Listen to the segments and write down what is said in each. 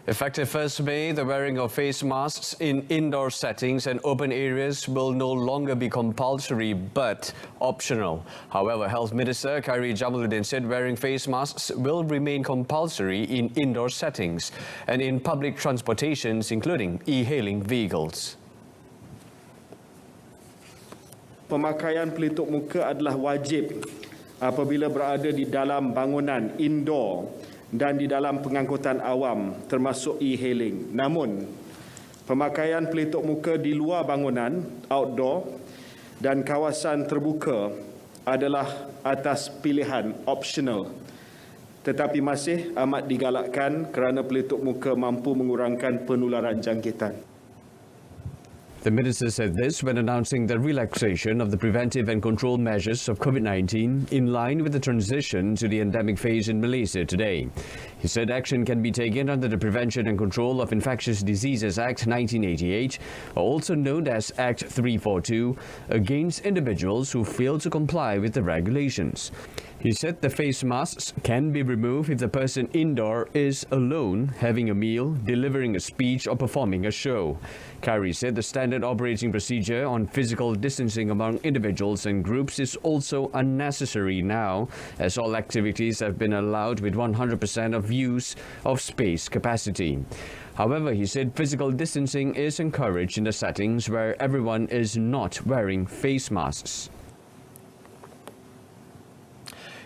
Effective 1st May, the wearing of face masks in indoor settings and open areas will no longer be compulsory but optional. However, Health Minister Khairy Jamaluddin said wearing face masks will remain compulsory in indoor settings and in public transportations, including e-hailing vehicles. Pemakaian pelitup muka adalah wajib apabila berada di dalam bangunan indoor dan di dalam pengangkutan awam termasuk e-hailing. Namun, pemakaian pelitup muka di luar bangunan, outdoor, dan kawasan terbuka adalah atas pilihan optional. Tetapi masih amat digalakkan kerana pelitup muka mampu mengurangkan penularan jangkitan. The minister said this when announcing the relaxation of the preventive and control measures of COVID-19 in line with the transition to the endemic phase in Malaysia today. He said action can be taken under the Prevention and Control of Infectious Diseases Act 1988, also known as Act 342, against individuals who fail to comply with the regulations. He said the face masks can be removed if the person indoor is alone, having a meal, delivering a speech or performing a show. Khairy said the standard operating procedure on physical distancing among individuals and groups is also unnecessary now, as all activities have been allowed with 100% of use of space capacity. However, he said physical distancing is encouraged in the settings where everyone is not wearing face masks.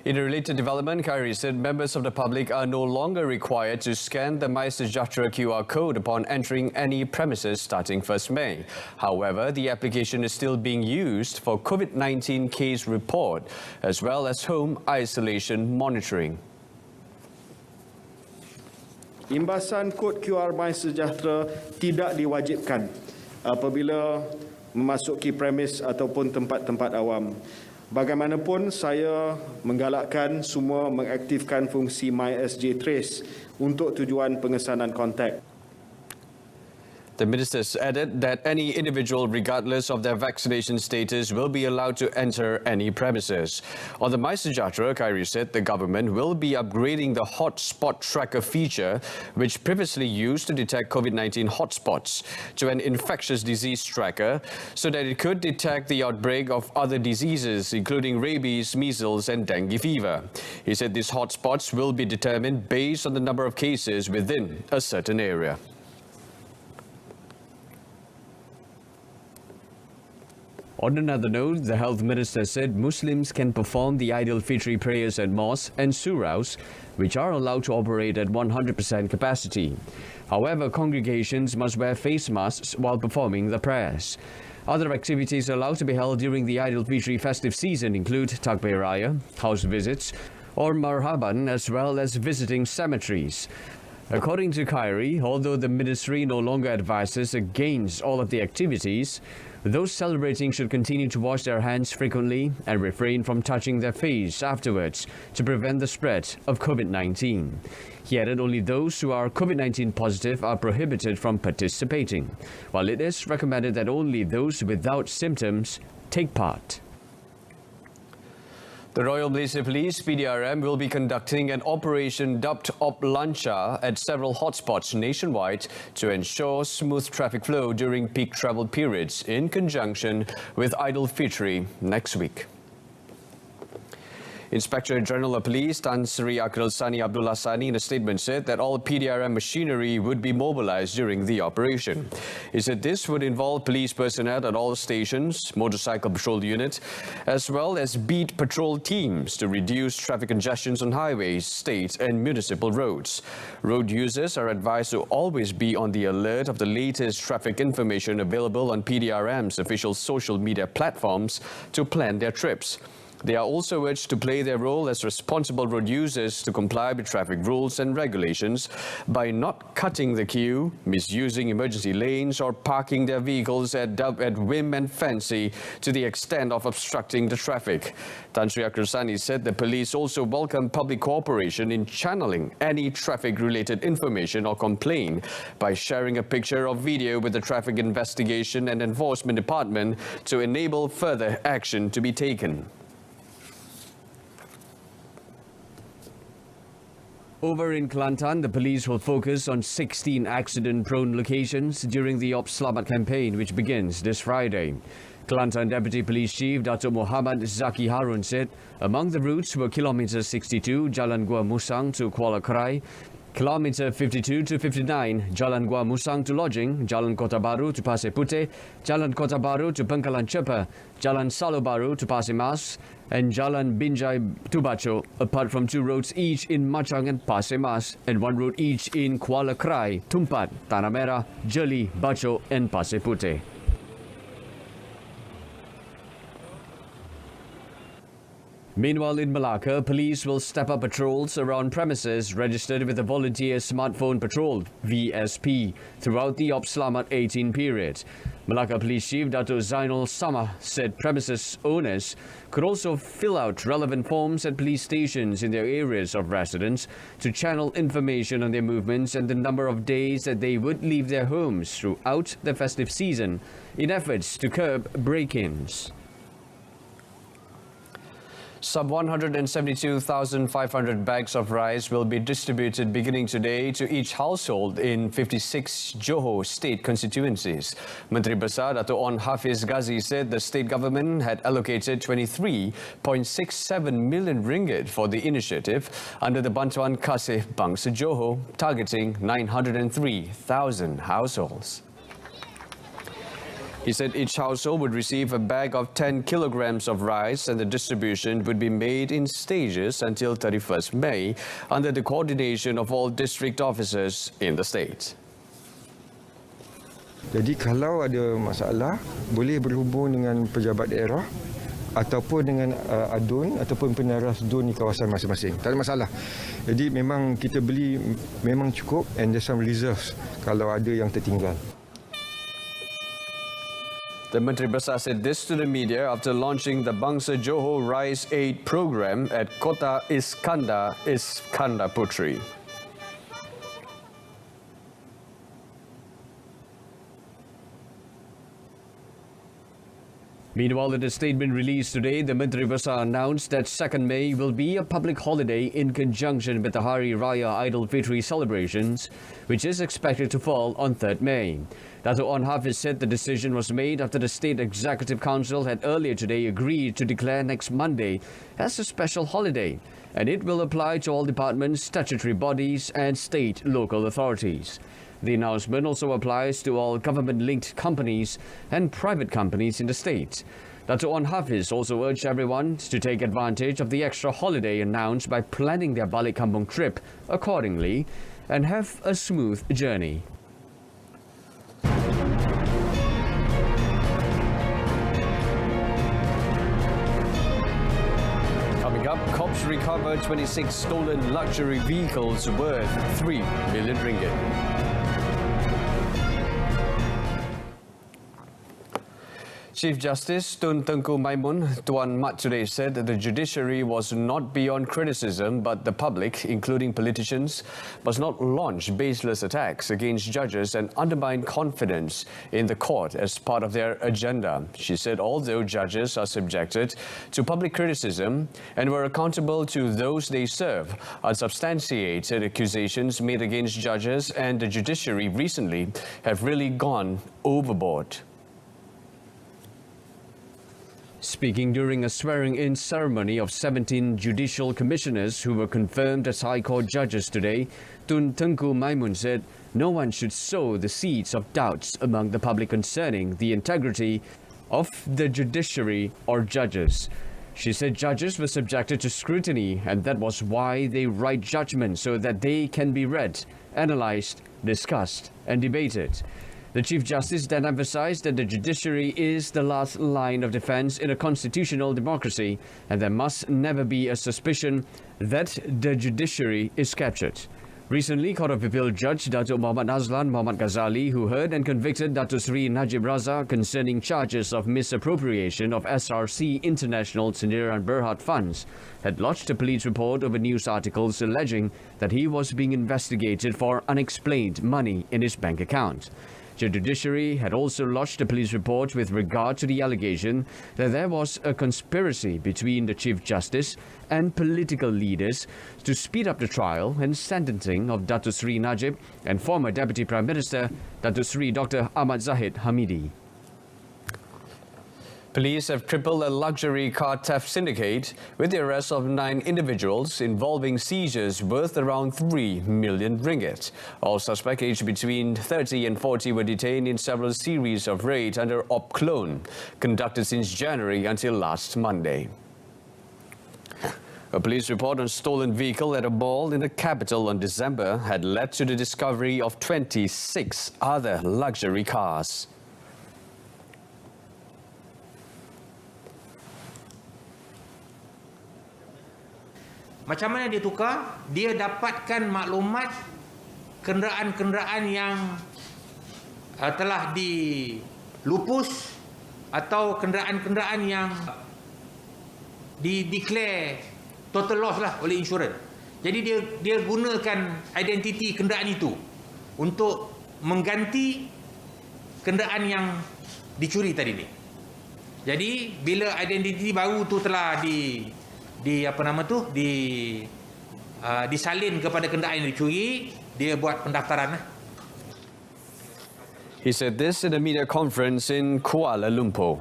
In a related development, Khairy said members of the public are no longer required to scan the MySejahtera QR code upon entering any premises starting 1st May. However, the application is still being used for COVID-19 case report as well as home isolation monitoring. Imbasan kod QR MySejahtera tidak diwajibkan apabila memasuki premis ataupun tempat-tempat awam. Bagaimanapun, saya menggalakkan semua mengaktifkan fungsi MySJ Trace untuk tujuan pengesanan kontak. The ministers added that any individual, regardless of their vaccination status, will be allowed to enter any premises. On the MySejahtera, Khairy said the government will be upgrading the hotspot tracker feature, which previously used to detect COVID-19 hotspots, to an infectious disease tracker so that it could detect the outbreak of other diseases, including rabies, measles and dengue fever. He said these hotspots will be determined based on the number of cases within a certain area. On another note, the Health Minister said Muslims can perform the Eid al-Fitr prayers at mosques and surahs, which are allowed to operate at 100% capacity. However, congregations must wear face masks while performing the prayers. Other activities allowed to be held during the Eid al-Fitr festive season include Takbir Raya, house visits, or Marhaban, as well as visiting cemeteries. According to Khairy, although the ministry no longer advises against all of the activities, those celebrating should continue to wash their hands frequently and refrain from touching their face afterwards to prevent the spread of COVID-19. He added only those who are COVID-19 positive are prohibited from participating, while it is recommended that only those without symptoms take part. The Royal Malaysia Police (PDRM) will be conducting an operation dubbed Op Lancar at several hotspots nationwide to ensure smooth traffic flow during peak travel periods in conjunction with Eid al-Fitr next week. Inspector General of Police Tan Sri Akral Sani Abdullah Sani in a statement said that all PDRM machinery would be mobilized during the operation. He said this would involve police personnel at all stations, motorcycle patrol unit, as well as beat patrol teams to reduce traffic congestions on highways, state and municipal roads. Road users are advised to always be on the alert of the latest traffic information available on PDRM's official social media platforms to plan their trips. They are also urged to play their role as responsible road users to comply with traffic rules and regulations by not cutting the queue, misusing emergency lanes or parking their vehicles at whim and fancy to the extent of obstructing the traffic. Tan Sri Akral Sani said the police also welcome public cooperation in channeling any traffic-related information or complaint by sharing a picture or video with the Traffic Investigation and Enforcement Department to enable further action to be taken. Over in Kelantan, the police will focus on 16 accident-prone locations during the Op Selamat campaign, which begins this Friday. Kelantan Deputy Police Chief Datuk Muhammad Zaki Harun said among the routes were Kilometer 62, Jalan Gua Musang to Kuala Krai, Kilometer 52 to 59, Jalan Gua Musang to Lodging, Jalan Kota Baru to Pasir Puteh, Jalan Kota Baru to Pangkalan Cepa, Jalan Salo Baru to Pasir Mas, and Jalan Binjai to Bacho, apart from 2 roads each in Machang and Pasir Mas, and 1 road each in Kuala Krai, Tumpat, Tanah Merah, Jeli, Bacho, and Pasir Puteh. Meanwhile, in Malacca, police will step up patrols around premises registered with the Volunteer Smartphone Patrol (VSP) throughout the Op Selamat 18 period. Malacca Police Chief Dato' Zainul Samah said premises owners could also fill out relevant forms at police stations in their areas of residence to channel information on their movements and the number of days that they would leave their homes throughout the festive season in efforts to curb break-ins. Some 172,500 bags of rice will be distributed beginning today to each household in 56 Johor state constituencies. Menteri Besar Dato' On Hafiz Ghazi said the state government had allocated 23.67 million ringgit for the initiative under the Bantuan Kasih Bangsa Johor, targeting 903,000 households. He said each household would receive a bag of 10 kilograms of rice and the distribution would be made in stages until 31st May under the coordination of all district officers in the state. Jadi kalau ada masalah, boleh berhubung dengan pejabat daerah ataupun dengan adun ataupun penaras dun di kawasan masing-masing. Tak ada masalah. Jadi memang kita beli memang cukup and there's some reserves kalau ada yang tertinggal. The Menteri Besar said this to the media after launching the Bangsa Johor Rice Aid Program at Kota Iskandar Putri. Meanwhile, in a statement released today, the Menteri Besar announced that 2nd May will be a public holiday in conjunction with the Hari Raya Idul Fitri celebrations, which is expected to fall on 3rd May. Dato' On Hafiz said the decision was made after the State Executive Council had earlier today agreed to declare next Monday as a special holiday, and it will apply to all departments, statutory bodies and state local authorities. The announcement also applies to all government-linked companies and private companies in the state. Dato' On Hafiz also urged everyone to take advantage of the extra holiday announced by planning their balik kampung trip accordingly and have a smooth journey. Coming up, cops recovered 26 stolen luxury vehicles worth 3 million ringgit. Chief Justice Tun Tengku Maimun Tuan Mat today said that the judiciary was not beyond criticism, but the public, including politicians, must not launch baseless attacks against judges and undermine confidence in the court as part of their agenda. She said although judges are subjected to public criticism and were accountable to those they serve, unsubstantiated accusations made against judges and the judiciary recently have really gone overboard. Speaking during a swearing-in ceremony of 17 judicial commissioners who were confirmed as High Court judges today, Tun Tengku Maimun said no one should sow the seeds of doubts among the public concerning the integrity of the judiciary or judges. She said judges were subjected to scrutiny and that was why they write judgments so that they can be read, analysed, discussed and debated. The Chief Justice then emphasized that the judiciary is the last line of defense in a constitutional democracy and there must never be a suspicion that the judiciary is captured. Recently, Court of Appeal Judge Datuk Muhammad Nazlan Muhammad Ghazali, who heard and convicted Datuk Sri Najib Razak concerning charges of misappropriation of SRC International Sendirian Berhad funds, had lodged a police report over news articles alleging that he was being investigated for unexplained money in his bank account. The judiciary had also lodged a police report with regard to the allegation that there was a conspiracy between the Chief Justice and political leaders to speed up the trial and sentencing of Datuk Seri Najib and former Deputy Prime Minister Datuk Seri Dr. Ahmad Zahid Hamidi. Police have crippled a luxury car theft syndicate with the arrest of 9 individuals involving seizures worth around 3 million ringgit. All suspects aged between 30 and 40 were detained in several series of raids under Op Clone, conducted since January until last Monday. A police report on stolen vehicle at a mall in the capital on December had led to the discovery of 26 other luxury cars. Macam mana dia tukar? Dia dapatkan maklumat kenderaan-kenderaan yang telah dilupus atau kenderaan-kenderaan yang di-declare total loss lah oleh insurans. Jadi dia gunakan identiti kenderaan itu untuk mengganti kenderaan yang dicuri tadi ni. Jadi bila identiti baru tu telah disalin kepada kenderaan yang dicuri, dia buat pendaftaran. He said this in a media conference in Kuala Lumpur.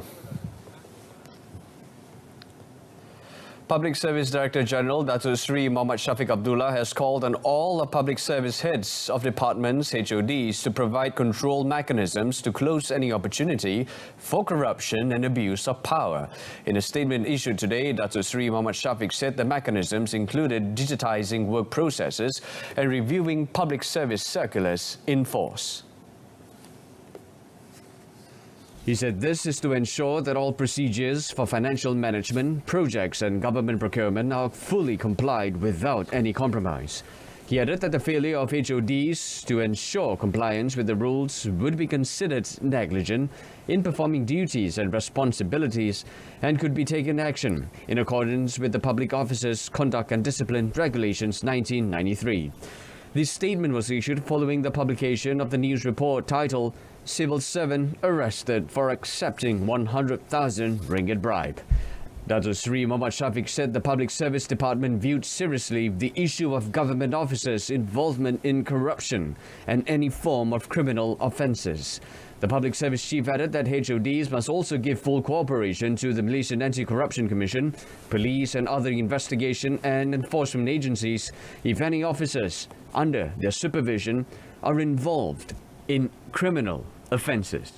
Public Service Director General Datuk Seri Muhammad Shafiq Abdullah has called on all the public service heads of departments, HODs, to provide control mechanisms to close any opportunity for corruption and abuse of power. In a statement issued today, Datuk Seri Muhammad Shafiq said the mechanisms included digitizing work processes and reviewing public service circulars in force. He said this is to ensure that all procedures for financial management, projects and government procurement are fully complied without any compromise. He added that the failure of HODs to ensure compliance with the rules would be considered negligent in performing duties and responsibilities and could be taken action in accordance with the Public Officers Conduct and Discipline Regulations 1993. This statement was issued following the publication of the news report titled Civil Servant Arrested for Accepting 100,000 Ringgit Bribe. Datuk Seri Muhammad Shafiq said the Public Service Department viewed seriously the issue of government officers' involvement in corruption and any form of criminal offences. The Public Service Chief added that HODs must also give full cooperation to the Malaysian Anti-Corruption Commission, police and other investigation and enforcement agencies if any officers under their supervision are involved in criminal offences.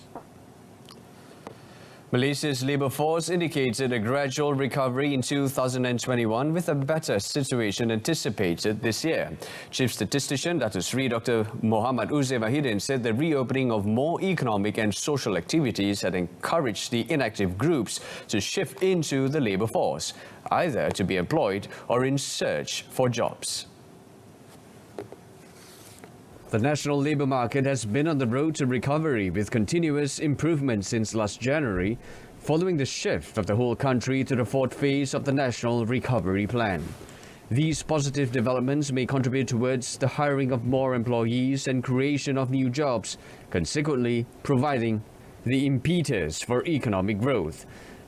Malaysia's labour force indicated a gradual recovery in 2021 with a better situation anticipated this year. Chief Statistician Datuk Seri Dr. Muhammad Uzair Mahidin said the reopening of more economic and social activities had encouraged the inactive groups to shift into the labour force, either to be employed or in search for jobs. The national labour market has been on the road to recovery with continuous improvement since last January, following the shift of the whole country to the 4th phase of the National Recovery Plan. These positive developments may contribute towards the hiring of more employees and creation of new jobs, consequently providing the impetus for economic growth.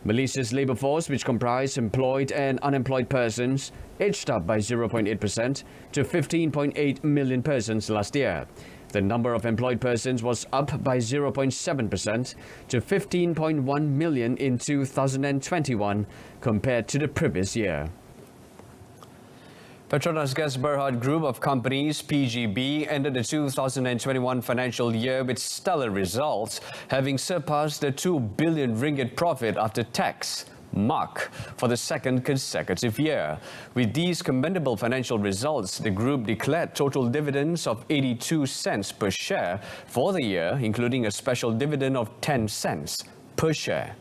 Malaysia's labour force, which comprised employed and unemployed persons, edged up by 0.8% to 15.8 million persons last year. The number of employed persons was up by 0.7% to 15.1 million in 2021 compared to the previous year. Petronas Gas Berhad Group of Companies, PGB, ended the 2021 financial year with stellar results, having surpassed the 2 billion ringgit profit after tax mark for the second consecutive year. With these commendable financial results, the group declared total dividends of 82 cents per share for the year, including a special dividend of 10 cents per share.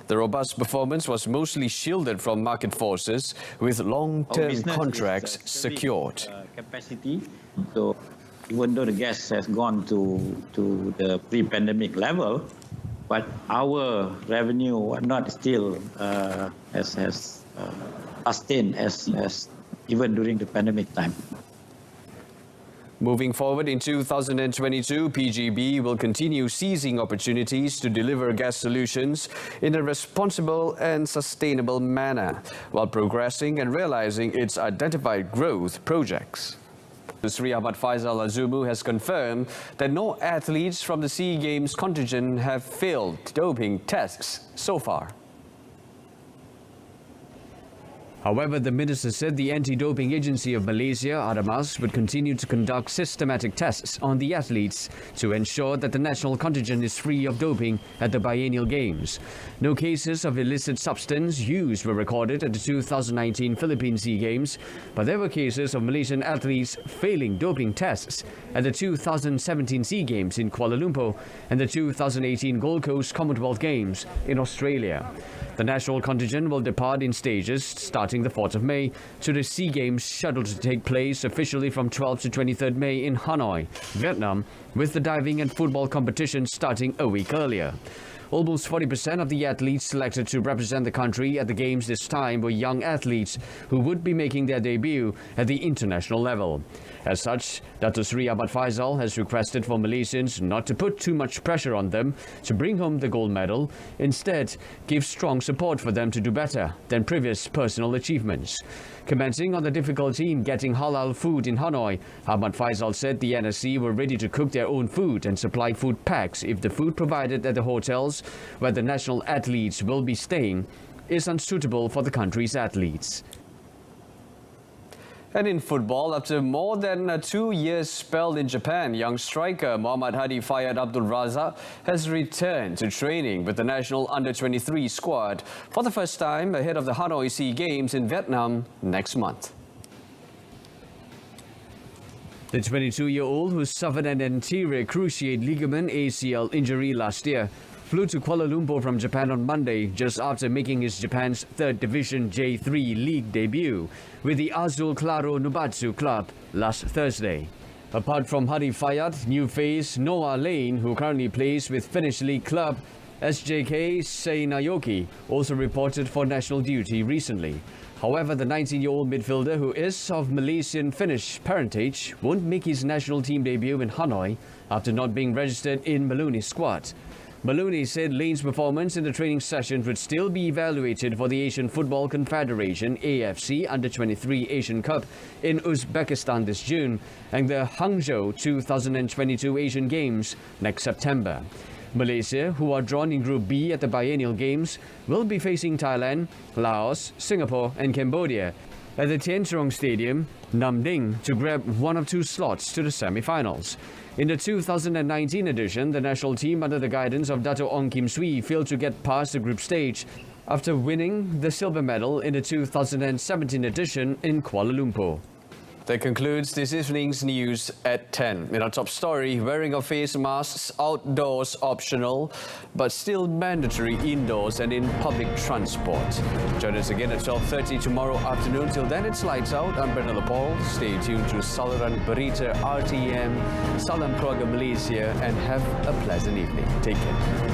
The robust performance was mostly shielded from market forces with long-term contracts secured. Capacity. So even though the gas has gone to the pre-pandemic level, but our revenue not still has sustained as even during the pandemic time. Moving forward in 2022, PGB will continue seizing opportunities to deliver gas solutions in a responsible and sustainable manner, while progressing and realizing its identified growth projects. Sri Ahmad Faisal Azumu has confirmed that no athletes from the SEA Games contingent have failed doping tests so far. However, the minister said the anti-doping agency of Malaysia, ADAMAS, would continue to conduct systematic tests on the athletes to ensure that the national contingent is free of doping at the biennial games. No cases of illicit substance use were recorded at the 2019 Philippine SEA Games, but there were cases of Malaysian athletes failing doping tests at the 2017 SEA Games in Kuala Lumpur and the 2018 Gold Coast Commonwealth Games in Australia. The national contingent will depart in stages starting the 4th of May to the SEA Games scheduled to take place officially from 12th to 23rd May in Hanoi, Vietnam, with the diving and football competition starting a week earlier. Almost 40% of the athletes selected to represent the country at the Games this time were young athletes who would be making their debut at the international level. As such, Dato' Sri Ahmad Faisal has requested for Malaysians not to put too much pressure on them to bring home the gold medal. Instead, give strong support for them to do better than previous personal achievements. Commenting on the difficulty in getting halal food in Hanoi, Ahmad Faisal said the NSC were ready to cook their own food and supply food packs if the food provided at the hotels where the national athletes will be staying is unsuitable for the country's athletes. And in football, after more than a 2-year spell in Japan, young striker Muhammad Hadi Fayad Abdul Razak has returned to training with the national under-23 squad for the first time ahead of the Hanoi SEA Games in Vietnam next month. The 22-year-old, who suffered an anterior cruciate ligament ACL injury last year, flew to Kuala Lumpur from Japan on Monday just after making his Japan's 3rd Division J3 League debut with the Azul Claro Nubatsu club last Thursday. Apart from Hadi Fayad, new face Noah Lane, who currently plays with Finnish League club SJK Seinäjoki, also reported for national duty recently. However, the 19-year-old midfielder, who is of Malaysian-Finnish parentage, won't make his national team debut in Hanoi after not being registered in Maloney's squad. Maloney said Lane's performance in the training session would still be evaluated for the Asian Football Confederation AFC Under-23 Asian Cup in Uzbekistan this June and the Hangzhou 2022 Asian Games next September. Malaysia, who are drawn in Group B at the biennial games, will be facing Thailand, Laos, Singapore and Cambodia at the Tien Trong Stadium, Nam Ding, to grab one of 2 slots to the semi-finals. In the 2019 edition, the national team under the guidance of Dato' Ong Kim Swee failed to get past the group stage after winning the silver medal in the 2017 edition in Kuala Lumpur. That concludes this evening's news at 10. In our top story, wearing of face masks outdoors optional, but still mandatory indoors and in public transport. Join us again at 12:30 tomorrow afternoon. Till then, it's lights out. I'm Bernard Paul. Stay tuned to saluran Berita RTM. Salam keluarga Malaysia and have a pleasant evening. Take care.